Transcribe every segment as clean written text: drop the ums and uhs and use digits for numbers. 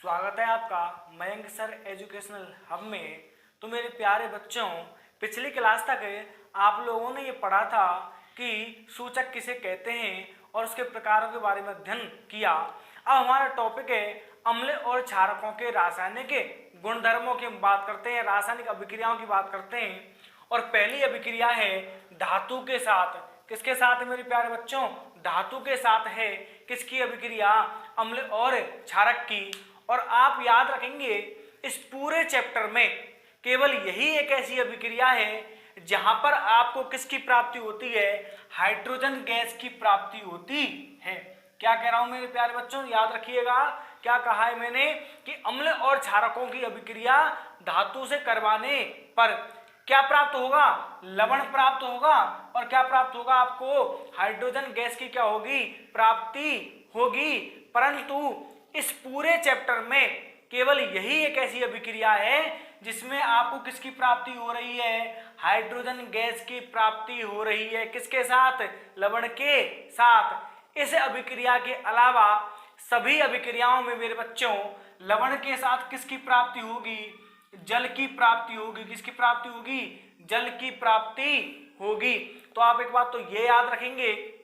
स्वागत है आपका मयंक सर एजुकेशनल हब में। तो मेरे प्यारे बच्चों, पिछली क्लास तक आप लोगों ने ये पढ़ा था कि सूचक किसे कहते हैं और उसके प्रकारों के बारे में अध्ययन किया। अब हमारा टॉपिक है अम्ल और क्षारकों के रासायनिक गुणधर्मों की बात करते हैं, रासायनिक अभिक्रियाओं की बात करते हैं। और पहली अभिक्रिया है धातु के साथ। किसके साथ है मेरे प्यारे बच्चों? धातु के साथ है। किसकी अभिक्रिया? अम्ल और क्षारक की। और आप याद रखेंगे इस पूरे चैप्टर में केवल यही एक ऐसी अभिक्रिया है जहां पर आपको किसकी प्राप्ति होती है? हाइड्रोजन गैस की प्राप्ति होती है। क्या कह रहा हूं मेरे प्यारे बच्चों, याद रखिएगा। क्या कहा है मैंने कि अम्ल और क्षारकों की अभिक्रिया धातु से करवाने पर क्या प्राप्त होगा? लवण प्राप्त होगा। और क्या प्राप्त होगा? आपको हाइड्रोजन गैस की क्या होगी? प्राप्ति होगी। परंतु इस पूरे चैप्टर में केवल यही एक ऐसी अभिक्रिया है जिसमें आपको किसकी प्राप्ति हो रही है? हाइड्रोजन गैस की प्राप्ति हो रही है। किसके साथ? लवण के साथ। इस अभिक्रिया के अलावा सभी अभिक्रियाओं में मेरे बच्चों लवण के साथ किसकी प्राप्ति होगी? जल की प्राप्ति होगी। किसकी प्राप्ति होगी? जल की प्राप्ति होगी। तो आप एक बात तो ये याद रखेंगे,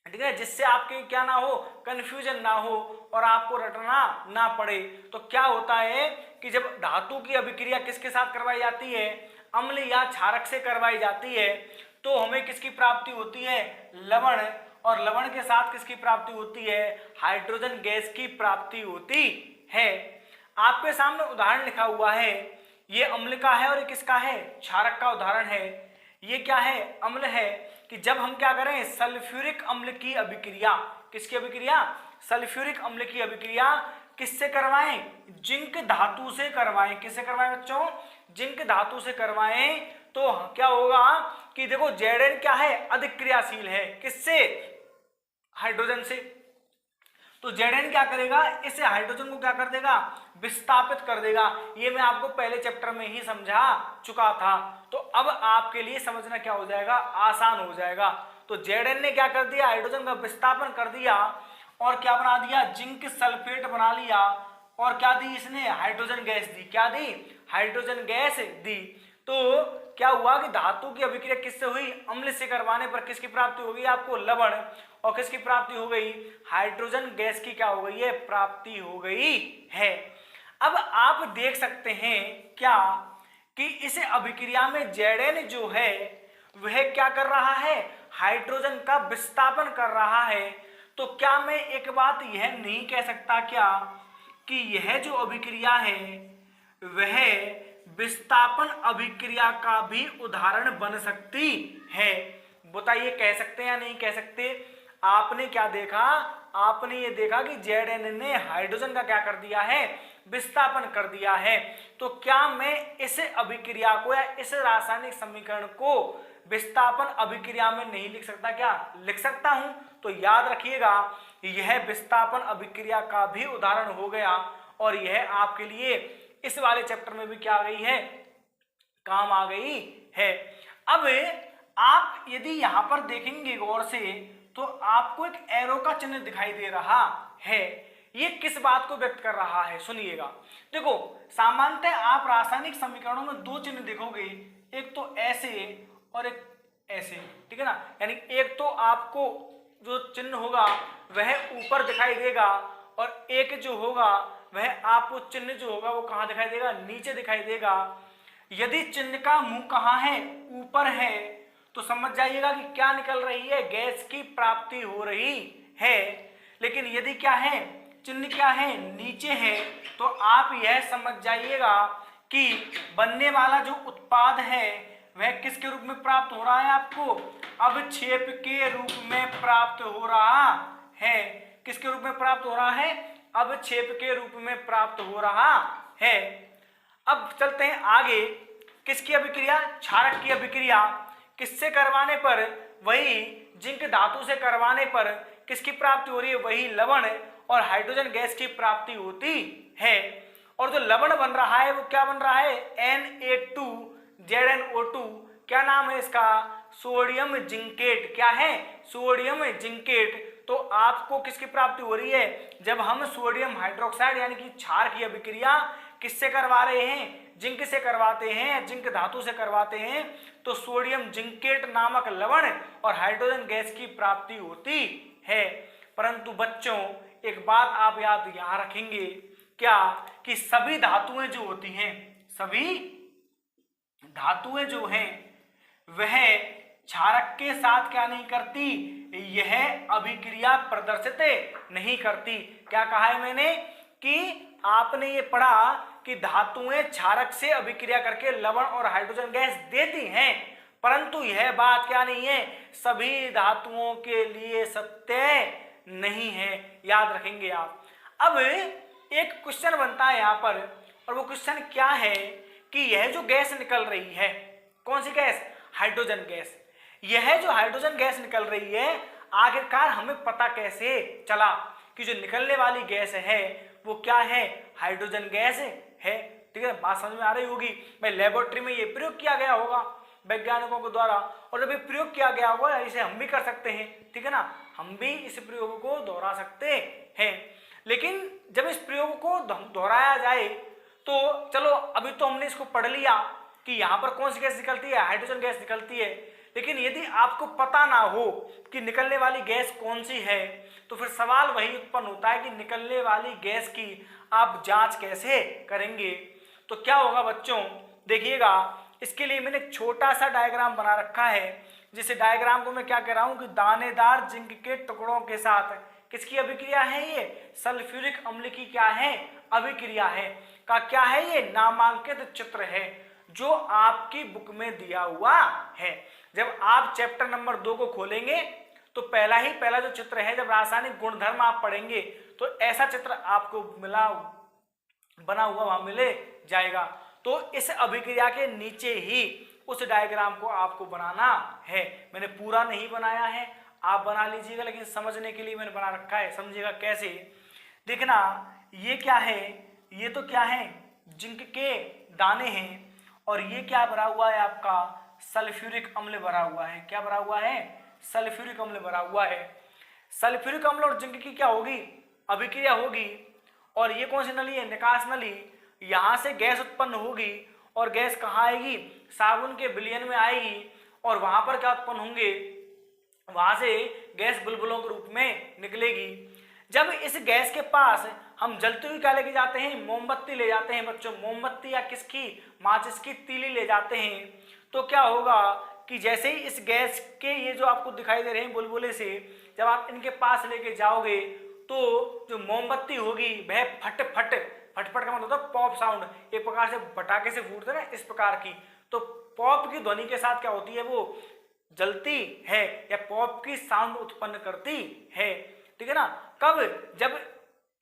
ठीक है, जिससे आपके क्या ना हो, कंफ्यूजन ना हो और आपको रटना ना पड़े। तो क्या होता है कि जब धातु की अभिक्रिया किसके साथ करवाई जाती है? अम्ल या क्षारक से करवाई जाती है, तो हमें किसकी प्राप्ति होती है? लवण। और लवण के साथ किसकी प्राप्ति होती है? हाइड्रोजन गैस की प्राप्ति होती है। आपके सामने उदाहरण लिखा हुआ है, ये अम्ल का है और ये किसका है? क्षारक का उदाहरण है। ये क्या है? अम्ल है। कि जब हम क्या करें? सल्फ्यूरिक अम्ल की अभिक्रिया। किसकी अभिक्रिया? सल्फ्यूरिक अम्ल की अभिक्रिया किससे करवाएं? जिंक धातु से करवाएं। किससे करवाएं बच्चों? जिंक धातु से करवाएं। तो क्या होगा कि देखो Zn क्या है? अधिक क्रियाशील है। किससे? हाइड्रोजन से। तो Zn क्या करेगा? इसे हाइड्रोजन को क्या कर देगा? विस्थापित कर देगा। ये मैं आपको पहले चैप्टर में ही समझा चुका था। तो अब आपके लिए समझना क्या हो जाएगा? आसान हो जाएगा। तो Zn ने क्या कर दिया? हाइड्रोजन का विस्थापन कर दिया और क्या बना दिया? जिंक सल्फेट बना लिया। और क्या दी इसने? हाइड्रोजन गैस दी। क्या दी? हाइड्रोजन गैस दी। तो क्या हुआ कि धातु की अभिक्रिया किससे हुई? अम्ल से करवाने पर किसकी प्राप्ति होगी? आपको लवण। और किसकी प्राप्ति हो गई? हाइड्रोजन गैस की क्या हो गई है? प्राप्ति हो गई है। अब आप देख सकते हैं क्या कि इस अभिक्रिया में Zn जो है वह क्या कर रहा है? हाइड्रोजन का विस्थापन कर रहा है। तो क्या मैं एक बात यह नहीं कह सकता क्या कि यह जो अभिक्रिया है वह विस्थापन अभिक्रिया का भी उदाहरण बन सकती है? बताइए, कह सकते हैं या नहीं कह सकते? आपने क्या देखा? आपने ये देखा कि Zn ने हाइड्रोजन का क्या कर दिया है? विस्थापन कर दिया है। तो क्या मैं इस अभिक्रिया को या इस रासायनिक समीकरण को विस्थापन अभिक्रिया में नहीं लिख सकता? क्या लिख सकता हूं? तो याद रखिएगा, यह विस्थापन अभिक्रिया का भी उदाहरण हो गया और यह आपके लिए इस वाले चैप्टर में भी क्या आ गई है? काम आ गई है। अब आप यदि यहां पर देखेंगे गौर से तो आपको एक एरो का चिन्ह दिखाई दे रहा है। ये किस बात को व्यक्त कर रहा है? सुनिएगा। देखो, सामान्यतः आप रासायनिक समीकरणों में दो चिन्ह देखोगे, एक तो ऐसे और एक ऐसे, ठीक है ना। यानी एक तो आपको जो चिन्ह होगा वह ऊपर दिखाई देगा और एक जो होगा वह आपको चिन्ह जो होगा वो कहां दिखाई देगा? नीचे दिखाई देगा। यदि चिन्ह का मुंह कहां है? ऊपर है, तो समझ जाइएगा कि क्या निकल रही है? गैस की प्राप्ति हो रही है। लेकिन यदि क्या है? चिन्ह क्या है? नीचे है, तो आप यह समझ जाइएगा कि बनने वाला जो उत्पाद है वह किसके रूप में प्राप्त हो रहा है? आपको अवक्षेप के रूप में प्राप्त हो रहा है। किसके रूप में प्राप्त हो रहा है? अवक्षेप के रूप में प्राप्त हो रहा है। अब चलते हैं आगे। किसकी अभिक्रिया? क्षारक की अभिक्रिया। किससे करवाने पर? वही जिंक धातु से करवाने पर किसकी प्राप्ति हो रही है? वही लवण और हाइड्रोजन गैस की प्राप्ति होती है। और जो लवण बन रहा है वो क्या बन रहा है? Na2ZnO2। क्या नाम है इसका? Sodium zincate. क्या है? Sodium zincate. तो आपको किसकी प्राप्ति हो रही है? जब हम सोडियम हाइड्रोक्साइड यानी कि क्षार की अभिक्रिया किससे करवा रहे हैं? जिंक से करवाते हैं, जिंक धातु से करवाते हैं, तो सोडियम जिंकेट नामक लवण और हाइड्रोजन गैस की प्राप्ति होती है। परंतु बच्चों एक बात आप याद यहां रखेंगे, क्या कि सभी धातुएं जो होती हैं, सभी धातुएं जो हैं वह क्षारक के साथ क्या नहीं करती? यह अभिक्रिया प्रदर्शित नहीं करती। क्या कहा है मैंने कि आपने ये पढ़ा कि धातुएं क्षारक से अभिक्रिया करके लवण और हाइड्रोजन गैस देती हैं, परंतु यह बात क्या नहीं है, सभी धातुओं के लिए सत्य नहीं है। याद रखेंगे आप। अब एक क्वेश्चन बनता है यहाँ पर, और वो क्वेश्चन क्या है कि यह जो गैस निकल रही है, कौन सी गैस? Hydrogen gas. यह जो हाइड्रोजन गैस निकल रही है, आखिरकार हमें पता कैसे चला कि जो निकलने वाली गैस है वो क्या है? हाइड्रोजन गैस है। ठीक है, बात समझ में आ रही होगी। भाई लेबोरेटरी में ये प्रयोग किया गया होगा वैज्ञानिकों के द्वारा, और जब ये प्रयोग किया गया होगा इसे हम भी कर सकते हैं। ठीक है ना, हम भी इस प्रयोग को दोहरा सकते हैं। लेकिन जब इस प्रयोग को दोहराया जाए तो चलो अभी तो हमने इसको पढ़ लिया कि यहाँ पर कौन सी गैस निकलती है? हाइड्रोजन गैस निकलती है। लेकिन यदि आपको पता ना हो कि निकलने वाली गैस कौन सी है, तो फिर सवाल वही उत्पन्न होता है कि निकलने वाली गैस की आप जांच कैसे करेंगे? तो क्या होगा बच्चों, देखिएगा, इसके लिए मैंने एक छोटा सा डायग्राम बना रखा है, जिस डायग्राम को मैं क्या कह रहा हूं कि दानेदार जिंक के टुकड़ों के साथ किसकी अभिक्रिया है? ये सल्फ्यूरिक अम्ल की क्या है? अभिक्रिया है। का क्या है? ये नामांकित चित्र है जो आपकी बुक में दिया हुआ है। जब आप चैप्टर नंबर 2 को खोलेंगे तो पहला जो चित्र है, जब रासायनिक गुणधर्म आप पढ़ेंगे तो ऐसा चित्र आपको बना हुआ वहां मिले जाएगा। तो इस अभिक्रिया के नीचे ही उस डायग्राम को आपको बनाना है। मैंने पूरा नहीं बनाया है, आप बना लीजिएगा, लेकिन समझने के लिए मैंने बना रखा है। समझिएगा कैसे? देखना, ये क्या है? ये तो क्या है? जिंक के दाने हैं, और ये क्या भरा हुआ है आपका? सल्फ्यूरिक अम्ल भरा हुआ है। क्या भरा हुआ है? सल्फ्यूरिक अम्ल भरा हुआ है। सल्फ्यूरिक अम्ल और जिंक की क्या होगी? अभिक्रिया होगी। और ये कौन सी नली है? निकास नली। यहां से गैस उत्पन्न होगी, और गैस कहाँ आएगी? साबुन के विलयन में आएगी, और वहां पर क्या उत्पन्न होंगे? वहां से गैस बुलबुलों के रूप में निकलेगी। जब इस गैस के पास हम जलती हुई क्या लेके जाते हैं? मोमबत्ती ले जाते हैं बच्चों। मोमबत्ती या किसकी? माचिस की तीली ले जाते हैं। तो क्या होगा कि जैसे ही इस गैस के ये जो आपको दिखाई दे रहे हैं बुलबुले से, जब आप इनके पास लेके जाओगे तो जो मोमबत्ती होगी वह फट फट का मतलब होता है पॉप साउंड, एक प्रकार से पटाखे से फूटते हैं ना, इस प्रकार की। तो पॉप की ध्वनि के साथ क्या होती है? वो जलती है या पॉप की साउंड उत्पन्न करती है। ठीक है ना? कब? जब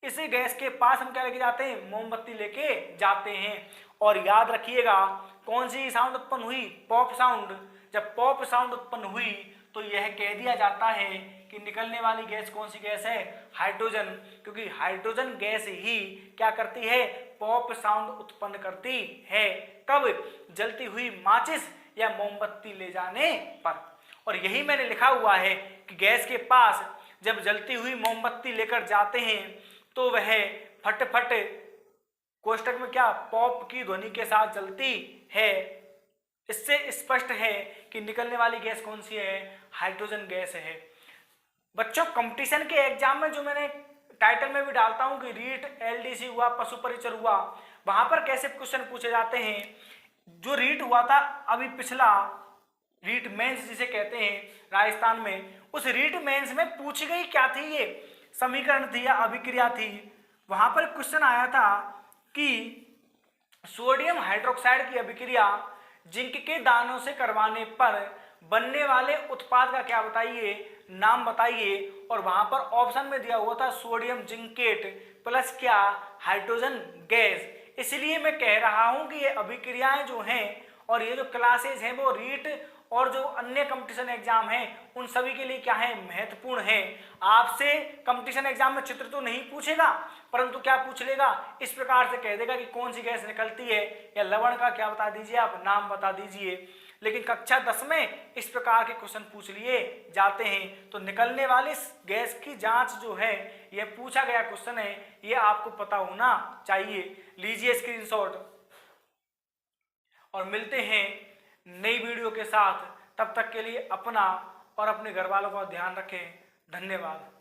इस गैस के पास हम क्या लेके जाते हैं? मोमबत्ती लेके जाते हैं। और याद रखिएगा, कौन सी साउंड उत्पन्न हुई? Pop sound. जब पॉप साउंड उत्पन्न हुई तो यह कह दिया जाता है कि निकलने वाली गैस कौन सी गैस है? हाइड्रोजन। क्योंकि हाइड्रोजन गैस ही क्या करती है? पॉप साउंड उत्पन्न करती है। कब? जलती हुई माचिस या मोमबत्ती ले जाने पर। और यही मैंने लिखा हुआ है कि गैस के पास जब जलती हुई मोमबत्ती लेकर जाते हैं तो वह फट फट कोष्टक में क्या? पॉप की ध्वनि के साथ जलती है। इससे स्पष्ट है कि निकलने वाली गैस कौन सी है? हाइड्रोजन गैस है। बच्चों कंपटीशन के एग्जाम में जो मैंने टाइटल में भी डालता हूं कि रीट, एलडीसी हुआ, पशु परिचर हुआ, वहां पर कैसे क्वेश्चन पूछे जाते हैं? जो रीट हुआ था अभी पिछला, रीट मेंस जिसे कहते हैं राजस्थान में, उस रीट मेंस में पूछी गई क्या थी? ये समीकरण थी या अभिक्रिया थी। वहां पर क्वेश्चन आया था कि सोडियम हाइड्रोक्साइड की अभिक्रिया जिंक के दानों से करवाने पर बनने वाले उत्पाद का क्या बताइए? नाम बताइए। और वहां पर ऑप्शन में दिया हुआ था सोडियम जिंकेट प्लस क्या? Hydrogen gas. इसलिए मैं कह रहा हूं कि ये अभिक्रियाएं जो हैं और ये जो क्लासेज हैं वो रीट और जो अन्य कंपटीशन एग्जाम हैं उन सभी के लिए क्या है? महत्वपूर्ण है। आपसे कंपटीशन एग्जाम में चित्र तो नहीं पूछेगा, परंतु क्या पूछ लेगा? इस प्रकार से कह देगा कि कौन सी गैस निकलती है, या लवण का क्या बता दीजिए आप? नाम बता दीजिए। लेकिन कक्षा 10 में इस प्रकार के क्वेश्चन पूछ लिए जाते हैं। तो निकलने वाली गैस की जांच जो है, यह पूछा गया क्वेश्चन है, यह आपको पता होना चाहिए। लीजिए स्क्रीनशॉट और मिलते हैं नई वीडियो के साथ। तब तक के लिए अपना और अपने घर वालों का ध्यान रखें। धन्यवाद।